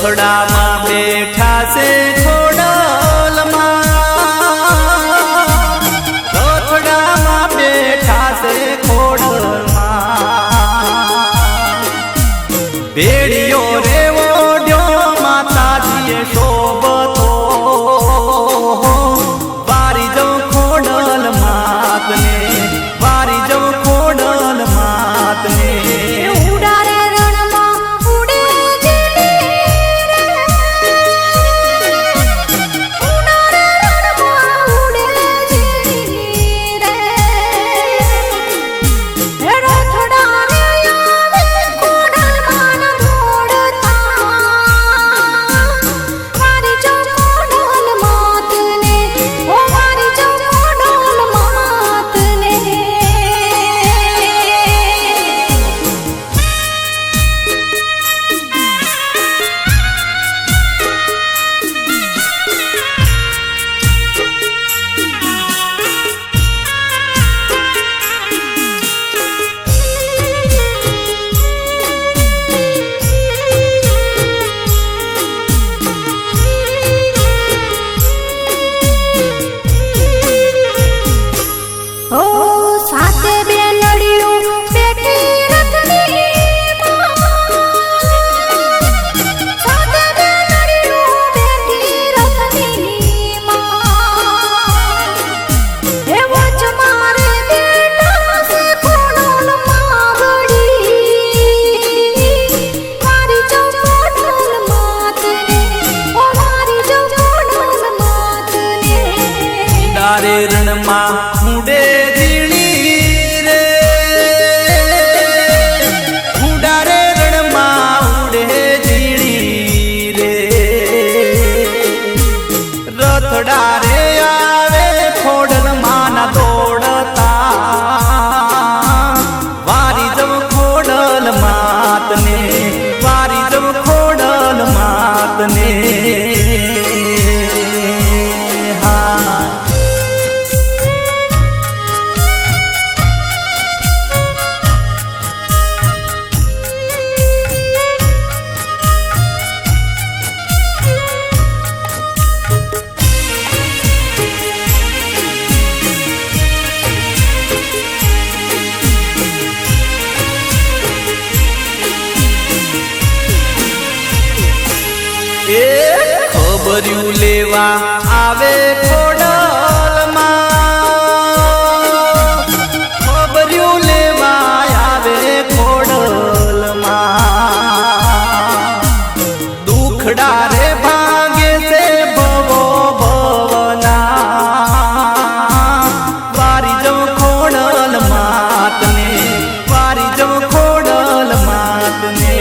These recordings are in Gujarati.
રથડામાં બેઠા છે ખોડલમાં, રથડામાં બેઠા છે ખોડલમાં, ભેડિયો રેવો ડ્યો માતાજીએ શોભતો, વારી જવું ખોડલ માતને, વારી જવું ખોડલ માતને. રણમાં હુંડે ઝીણી રે, હુંડારે રણમાં હુંડે ઝીણી રે, રથડા રે આવે ખોડલમાં ના દોડતા, વારી જવું ખોડલ માતને, વારી જવું ખોડલ માતને. ખબર્યું લેવા આવે ખોડલમાં, ખબર્યું લેવા આવે ખોડલમાં, દુખડા રે ભાગે છે ભવો ભવના, વારી જવું ખોડલ માતને, વારી જવું ખોડલ માતને.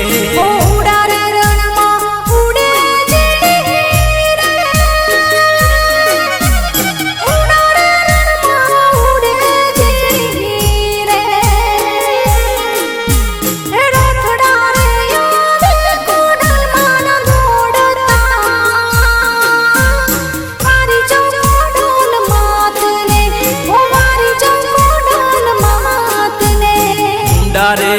રે